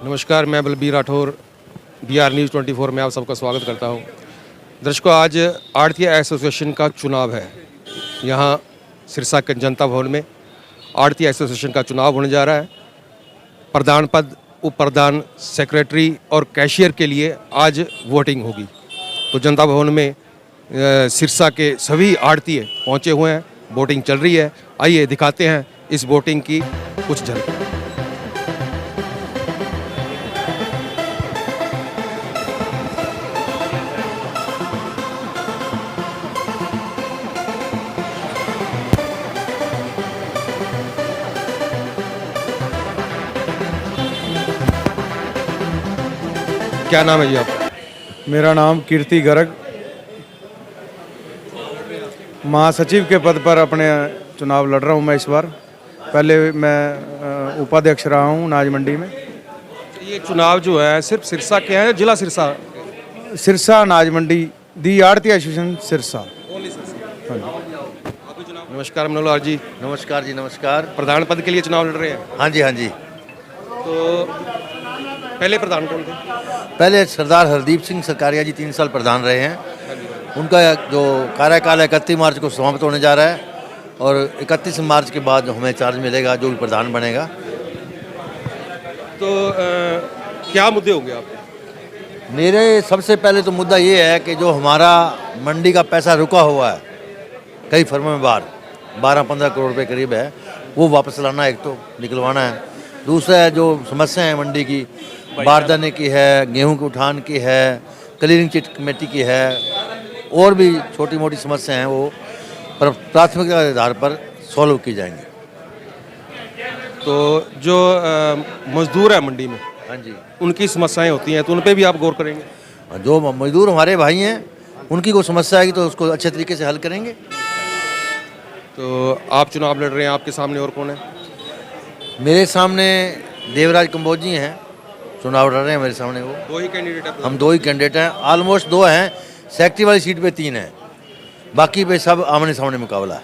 नमस्कार, मैं Balbir Rathore BR News 24 में आप सबका स्वागत करता हूं। दर्शकों, आज आढ़ती एसोसिएशन का चुनाव है। यहां सिरसा के जनता भवन में आढ़ती एसोसिएशन का चुनाव होने जा रहा है। प्रधान पद, उप प्रधान, सेक्रेटरी और कैशियर के लिए आज वोटिंग होगी। तो जनता भवन में सिरसा के सभी आढ़ती पहुंचे हुए हैं, वोटिंग चल रही है। आइए दिखाते हैं इस वोटिंग की कुछ झलक। क्या नाम है जी आपका? मेरा नाम कीर्ति गर्ग, महासचिव के पद पर अपने चुनाव लड़ रहा हूं मैं इस बार। पहले मैं उपाध्यक्ष रहा हूं नाज मंडी में। ये चुनाव जो है सिर्फ सिरसा के हैं, जिला सिरसा? सिरसा नाज मंडी दी आढ़ती एसोसिएशन सिरसा। नमस्कार मनोहर जी। नमस्कार जी, नमस्कार। प्रधान पद के लिए चुनाव लड़ रहे हैं। हाँ जी, हाँ जी। तो पहले प्रधान कौन थे? पहले सरदार हरदीप सिंह सरकारिया जी 3 साल प्रधान रहे हैं। उनका जो कार्यकाल 31 मार्च को समाप्त होने जा रहा है और 31 मार्च के बाद हमें चार्ज मिलेगा, जो भी प्रधान बनेगा। तो क्या मुद्दे होंगे आपके? मेरे सबसे पहले तो मुद्दा ये है कि जो हमारा मंडी का पैसा रुका हुआ है कई फर्मों में 12-15 करोड़ रुपए करीब है, वो वापस लाना, एक तो निकलवाना है। दूसरा है जो समस्या है मंडी की, बारदाने की है, गेहूं के उठान की है, क्लीनिंग चिट कमेटी की है, और भी छोटी मोटी समस्या हैं, वो प्राथमिकता के आधार पर सॉल्व की जाएंगी। तो जो मजदूर है मंडी में, हाँ जी, उनकी समस्याएं होती हैं, तो उन पे भी आप गौर करेंगे? जो मजदूर हमारे भाई हैं, उनकी कोई समस्या आएगी तो उसको अच्छे तरीके से हल करेंगे। तो आप चुनाव लड़ रहे हैं, आपके सामने और कौन है? मेरे सामने देवराज कंबोज जी हैं, चुनाव लड़ रहे हैं मेरे सामने। वो 2 ही कैंडिडेट है? हम 2 ही कैंडिडेट हैं, ऑलमोस्ट 2 हैं। सेक्रेटरी वाली सीट पे 3 हैं, बाकी पे सब आमने सामने मुकाबला है।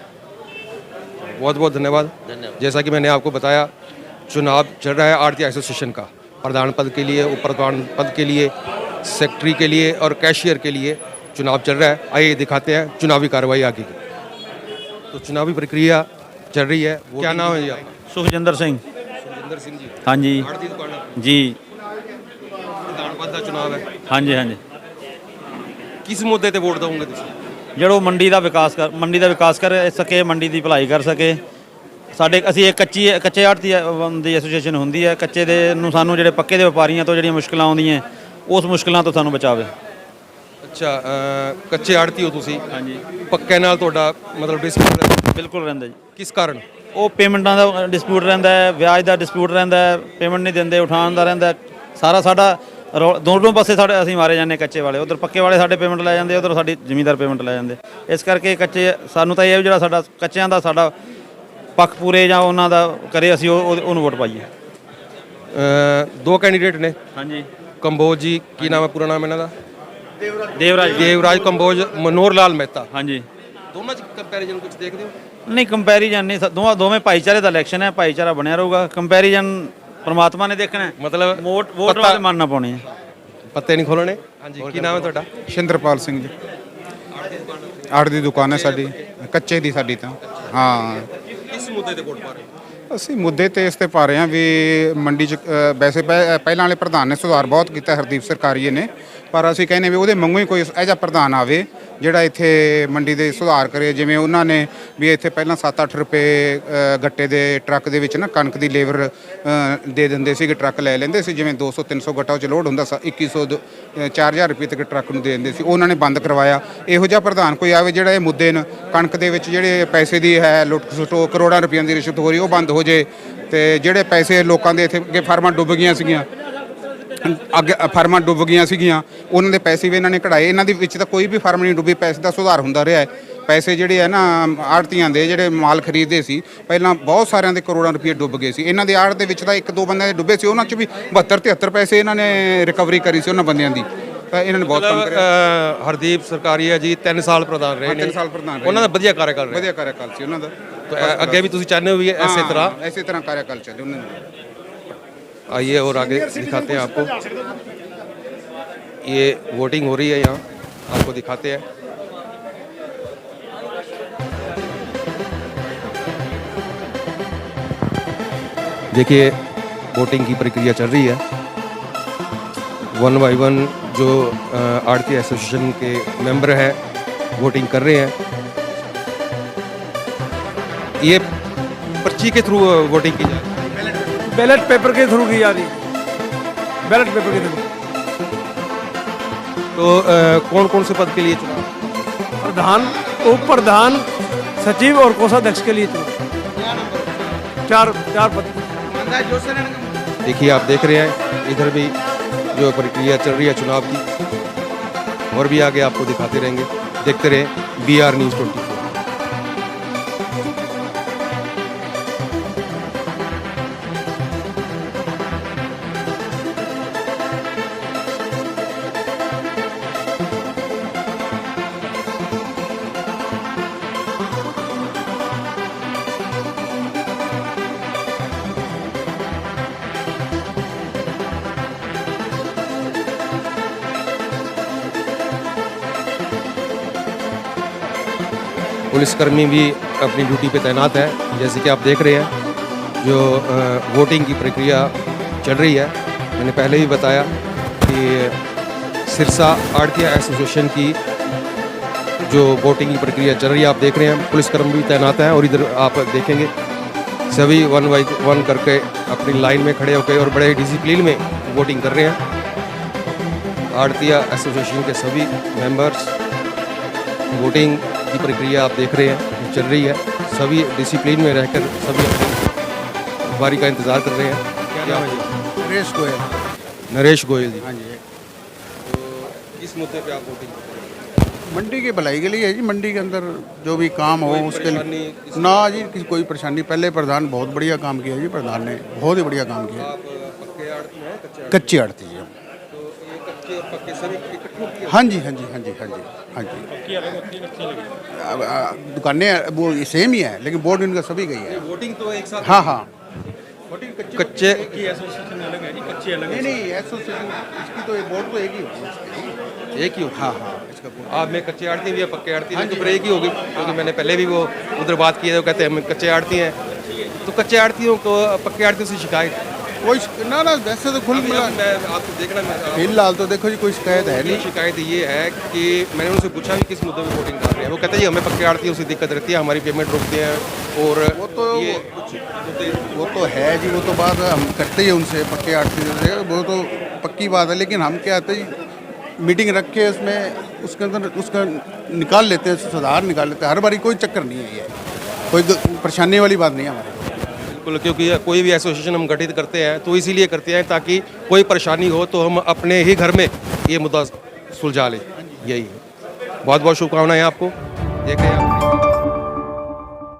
बहुत बहुत धन्यवाद। जैसा कि मैंने आपको बताया, चुनाव चल रहा है आढ़ती एसोसिएशन का। प्रधान पद के लिए, उप प्रधान पद के लिए, सेक्रेटरी के लिए और कैशियर के लिए चुनाव चल रहा है। आइए दिखाते हैं चुनावी कार्रवाई आगे की। तो चुनावी प्रक्रिया चल रही है। क्या नाम है जी आपका? सुखजिंदर सिंह। सुखजिंदर सिंह जी। हाँ जी, आढ़ती दुकान है। जी, प्रधान पद का चुनाव है। हाँ जी, हाँ जी। किस मुद्दे ਤੇ ਵੋਟ ਦਵੋਗੇ ਤੁਸੀਂ? ਜਿਹੜੋ ਮੰਡੀ ਦਾ ਵਿਕਾਸ ਕਰ ਸਕੇ, ਮੰਡੀ ਦੀ ਭਲਾਈ ਕਰ ਸਕੇ। ਅਸੀਂ ਇੱਕ ਕੱਚੇ ਆੜ੍ਹਤੀ ਦੀ ਐਸੋਸੀਏਸ਼ਨ ਹੁੰਦੀ ਹੈ। ਕੱਚੇ ਦੇ ਨੂੰ ਸਾਨੂੰ ਜਿਹੜੇ ਪੱਕੇ ਦੇ ਵਪਾਰੀਆਂ ਤੋਂ ਜਿਹੜੀਆਂ ਮੁਸ਼ਕਲਾਂ ਆਉਂਦੀਆਂ, ਉਸ ਮੁਸ਼ਕਲਾਂ ਤੋਂ ਸਾਨੂੰ ਬਚਾਵੇ। ਅੱਛਾ, ਕੱਚੇ ਆੜ੍ਹਤੀ ਹੋ ਤੁਸੀਂ? ਹਾਂਜੀ, ਪੱਕੇ ਨਾਲ ਤੁਹਾਡਾ ਮਤਲਬ ਡਿਸਪਿਊਟ ਰਹਿੰਦਾ? ਬਿਲਕੁਲ ਰਹਿੰਦਾ ਜੀ। ਕਿਸ ਕਾਰਨ? ਉਹ ਪੇਮੈਂਟਾਂ ਦਾ ਡਿਸਪਿਊਟ ਰਹਿੰਦਾ ਹੈ, ਵਿਆਜ ਦਾ ਡਿਸਪਿਊਟ ਰਹਿੰਦਾ ਹੈ, ਪੇਮੈਂਟ ਨਹੀਂ ਦਿੰਦੇ, ਉਠਾਉਣ ਦਾ ਰਹਿੰਦਾ। ਸਾਰਾ ਸਾਡਾ ਦੋਨੋਂ ਪਾਸੇ ਸਾਡੇ ਅਸੀਂ ਮਾਰੇ ਜਾਂਦੇ। ਕੱਚੇ ਵਾਲੇ ਉਧਰ, ਪੱਕੇ ਵਾਲੇ ਸਾਡੇ ਪੇਮੈਂਟ ਲੈ ਜਾਂਦੇ, ਉਧਰ ਸਾਡੀ ਜ਼ਮੀਂਦਾਰ ਪੇਮੈਂਟ ਲੈ ਜਾਂਦੇ। ਇਸ ਕਰਕੇ ਕੱਚੇ ਸਾਨੂੰ ਤਾਂ ਇਹ ਜਿਹੜਾ ਸਾਡਾ ਕੱਚਿਆਂ ਦਾ ਸਾਡਾ ਪੱਖ ਪੂਰੇ ਜਾਂ ਉਹਨਾਂ ਦਾ ਕਰੇ, ਅਸੀਂ ਉਹਨੂੰ ਵੋਟ ਪਾਈਏ। 2 ਕੈਂਡੀਡੇਟ ਨੇ। ਹਾਂਜੀ। ਕੰਬੋਜ ਜੀ, ਕੀ ਨਾਮ ਹੈ, ਪੂਰਾ ਨਾਮ ਇਹਨਾਂ ਦਾ? ਦੇਵਰਾਜ ਕੰਬੋਜ, ਮਨੋਹਰ ਲਾਲ ਮਹਿਤਾ। ਹਾਂਜੀ। ਦੋਨਾਂ 'ਚ ਕੰਪੈਰੀਜ਼ਨ ਕੁਝ ਦੇਖਦੇ ਹੋ? ਨਹੀਂ, ਕੰਪੈਰੀਜ਼ਨ ਨਹੀਂ। ਦੋਵੇਂ ਭਾਈਚਾਰੇ ਦਾ ਇਲੈਕਸ਼ਨ ਹੈ, ਭਾਈਚਾਰਾ ਬਣਿਆ ਰਹੂਗਾ। ਕੰਪੈਰੀਜ਼ਨ परमात्मा ने देखना है, मतलब वोट वाले मानना पाने हैं, पत्ते नहीं खोलने। हाँ जी, की नाम है ਤੁਹਾਡਾ? ਸ਼ਿੰਦਰਪਾਲ ਸਿੰਘ ਜੀ। ਆੜ੍ਹਤੀ ਦੁਕਾਨ ਹੈ ਸਾਡੀ, ਕੱਚੇ ਦੀ ਸਾਡੀ ਤਾਂ। ਹਾਂ। ਕਿਸ ਮੁੱਦੇ ਤੇ ਵੋਟ ਪਾ ਰਹੇ ਹੋ? ਅਸੀਂ ਮੁੱਦੇ ਤੇ ਇਸ ਤੇ ਪਾ ਰਹੇ ਹਾਂ ਵੀ ਮੰਡੀ 'ਚ ਵੈਸੇ ਪਹਿਲਾਂ ਵਾਲੇ ਪ੍ਰਧਾਨ ਨੇ ਸੁਧਾਰ ਬਹੁਤ ਕੀਤਾ, ਹਰਦੀਪ ਸਰਕਾਰੀਏ ਨੇ, ਪਰ ਅਸੀਂ ਕਹਿੰਦੇ ਵੀ ਉਹਦੇ ਵਾਂਗੂ ਹੀ ਕੋਈ ਇਹੋ ਜਿਹਾ ਪ੍ਰਧਾਨ ਆਵੇ ਜਿਹੜਾ ਇੱਥੇ ਮੰਡੀ ਦੇ ਸੁਧਾਰ ਕਰੇ। ਜਿਵੇਂ ਉਹਨਾਂ ਨੇ ਵੀ ਇੱਥੇ ਪਹਿਲਾਂ 7-8 ਰੁਪਏ ਗੱਟੇ ਦੇ ਟਰੱਕ ਦੇ ਵਿੱਚ ਨਾ ਕਣਕ ਦੀ ਲੇਬਰ ਦੇ ਦਿੰਦੇ ਸੀਗੇ, ਟਰੱਕ ਲੈ ਲੈਂਦੇ ਸੀ। ਜਿਵੇਂ 200-300 ਗੱਟਾ ਉਹ 'ਚ ਲੋਡ ਹੁੰਦਾ, 2100 4000 ਰੁਪਏ ਤੱਕ ਟਰੱਕ ਨੂੰ ਦੇ ਦਿੰਦੇ ਸੀ। ਉਹਨਾਂ ਨੇ ਬੰਦ ਕਰਵਾਇਆ। ਇਹੋ ਜਿਹਾ ਪ੍ਰਧਾਨ ਕੋਈ ਆਵੇ ਜਿਹੜਾ ਇਹ ਮੁੱਦੇ ਨੇ, ਕਣਕ ਦੇ ਵਿੱਚ ਜਿਹੜੇ ਪੈਸੇ ਦੀ ਹੈ ਲੁੱਟ ਖਸੁੱਟ, ਕਰੋੜਾਂ ਰੁਪਈਆਂ ਦੀ ਰਿਸ਼ਵਤ ਹੋ ਰਹੀ, ਉਹ ਬੰਦ ਹੋ ਜੇ। ਅਤੇ ਜਿਹੜੇ ਪੈਸੇ ਲੋਕਾਂ ਦੇ ਇੱਥੇ ਅੱਗੇ ਫਾਰਮਾਂ ਡੁੱਬ ਗਈਆਂ ਸੀਗੀਆਂ, ਫਾਰਮਾਂ ਡੁੱਬ ਗਈਆਂ ਸੀਗੀਆਂ, ਉਹਨਾਂ ਦੇ ਪੈਸੇ ਵੀ ਇਹਨਾਂ ਨੇ ਕਢਾਏ। ਇਹਨਾਂ ਦੇ ਵਿੱਚ ਤਾਂ ਕੋਈ ਵੀ ਫਾਰਮ ਨਹੀਂ ਡੁੱਬੀ, ਪੈਸੇ ਦਾ ਸੁਧਾਰ ਹੁੰਦਾ ਰਿਹਾ ਹੈ। ਪੈਸੇ ਜਿਹੜੇ ਹੈ ਨਾ ਆੜ੍ਹਤੀਆਂ ਦੇ, ਜਿਹੜੇ ਮਾਲ ਖਰੀਦਦੇ ਸੀ ਪਹਿਲਾਂ, ਬਹੁਤ ਸਾਰਿਆਂ ਦੇ ਕਰੋੜਾਂ ਰੁਪਏ ਡੁੱਬ ਗਏ ਸੀ। ਇਹਨਾਂ ਦੇ ਆੜ੍ਹ ਦੇ ਵਿੱਚ ਤਾਂ 1-2 ਬੰਦਿਆਂ ਦੇ ਡੁੱਬੇ ਸੀ, ਉਹਨਾਂ 'ਚ ਵੀ 72-73 ਪੈਸੇ ਇਹਨਾਂ ਨੇ ਰਿਕਵਰੀ ਕਰੀ ਸੀ ਉਹਨਾਂ ਬੰਦਿਆਂ ਦੀ। ਤਾਂ ਇਹਨਾਂ ਨੇ ਬਹੁਤ ਕੰਮ ਕਰਿਆ। ਹਰਦੀਪ ਸਰਕਾਰੀਆ ਜੀ 3 ਸਾਲ ਪ੍ਰਧਾਨ ਰਹੇ ਨੇ। 3 ਸਾਲ ਪ੍ਰਧਾਨ ਰਹੇ। ਉਹਨਾਂ ਦਾ ਵਧੀਆ ਕਾਰਜਕਾਲ ਰਿਹਾ। ਵਧੀਆ ਕਾਰਜਕਾਲ ਸੀ ਉਹਨਾਂ ਦਾ। ਅੱਗੇ ਵੀ ਤੁਸੀਂ ਚਾਹੁੰਦੇ ਹੋ ਵੀ ਇਸੇ ਤਰ੍ਹਾਂ ਕਾਰਜਕਾਲ ਚੱਲੇ ਉਹਨਾਂ ਦਾ। आइए और आगे दिखाते हैं आपको। ये वोटिंग हो रही है यहाँ, आपको दिखाते हैं। देखिए वोटिंग की प्रक्रिया चल रही है। 1 बाय 1 जो आड़ती एसोसिएशन के मेंबर हैं वोटिंग कर रहे हैं। ये पर्ची के थ्रू वोटिंग की जा रही है। बैलेट पेपर के थ्रू की जा रही है, बैलेट पेपर के थ्रू। तो कौन कौन से पद के लिए चुनाव? प्रधान, उप प्रधान, सचिव और कोषाध्यक्ष के लिए चुनाव। चार पद। देखिए आप देख रहे हैं इधर भी जो प्रक्रिया चल रही है चुनाव की, और भी आगे आपको दिखाते रहेंगे। देखते रहें BR News 24। पुलिसकर्मी भी अपनी ड्यूटी पे तैनात है। जैसे कि आप देख रहे हैं जो वोटिंग की प्रक्रिया चल रही है। मैंने पहले भी बताया कि सिरसा आड़तिया एसोसिएशन की जो वोटिंग की प्रक्रिया चल रही है, आप देख रहे हैं पुलिसकर्मी भी तैनात हैं। और इधर आप देखेंगे सभी 1 बाय 1 करके अपनी लाइन में खड़े होकर और बड़े डिसिप्लिन में वोटिंग कर रहे हैं। आड़तिया एसोसिएशन के सभी मेंबर्स वोटिंग की प्रक्रिया आप देख रहे हैं चल रही है। सभी डिसिप्लिन में रहकर सभी अपनी बारी का इंतज़ार कर रहे हैं। क्या नाम है जी? नरेश गोयल। नरेश गोयल जी। हाँ जी। किस मुद्दे पे आप वोटिंग कर रहे हैं? मंडी की भलाई के लिए है जी। मंडी के अंदर जो भी काम हो कोई उसके लिए परेशानी ना जी, कोई परेशानी। पहले प्रधान बहुत बढ़िया काम किया जी, प्रधान ने बहुत ही बढ़िया काम किया। आप पक्के आड़ती हैं कच्चे? कच्ची आड़ती जी हम। तो ये कच्चे और पक्के सभी इकट्ठे किए? हाँ जी, हाँ जी, हाँ जी, हाँ जी, हाँ जी। दुकानें वो सेम ही है, लेकिन बोर्ड इनका सभी गई है। वोटिंग तो एक साथ? हाँ हाँ। कच्चे नहीं नहीं, एसोसिएशन इसकी तो बोर्ड तो एक ही होगी। एक ही हो? हाँ हाँ, इसका बोर्ड। आप में कच्चे आड़ती भी है पक्के आड़ती है तो फिर एक ही होगी, क्योंकि मैंने पहले भी वो उधर बात की है। वो कहते हैं हम कच्चे आड़ती हैं, तो कच्चे आड़तियों को पक्के आड़तियों से शिकायत? कोई ना ना, वैसे तो खुल मिला। मैं आपको देखना फिलहाल तो देखो जी कोई शिकायत है नहीं। शिकायत ये है कि मैंने उनसे पूछा कि किस मुद्दे पे वोटिंग कर रहे हैं। वो कहते हैं जी हमें पक्के आड़तियों से दिक्कत रहती है, हमारी पेमेंट रोकते हैं। और वो तो ये कुछ मुद्दे वो तो है जी, वो तो बात हम करते ही उनसे पक्के आड़ती से, वो तो पक्की बात है। लेकिन हम क्या आते जी मीटिंग रख के उसमें उसके अंदर उसका निकाल लेते हैं, सुधार निकाल लेते हैं। हर बारी कोई चक्कर नहीं है, ये कोई परेशानी वाली बात नहीं है हमारे। बिल्कुल, क्योंकि कोई भी एसोसिएशन हम गठित करते हैं तो इसीलिए करते हैं ताकि कोई परेशानी हो तो हम अपने ही घर में ये मुद्दा सुलझा लें। यही है। बहुत बहुत शुभकामनाएं आपको। देख रहे हैं आप।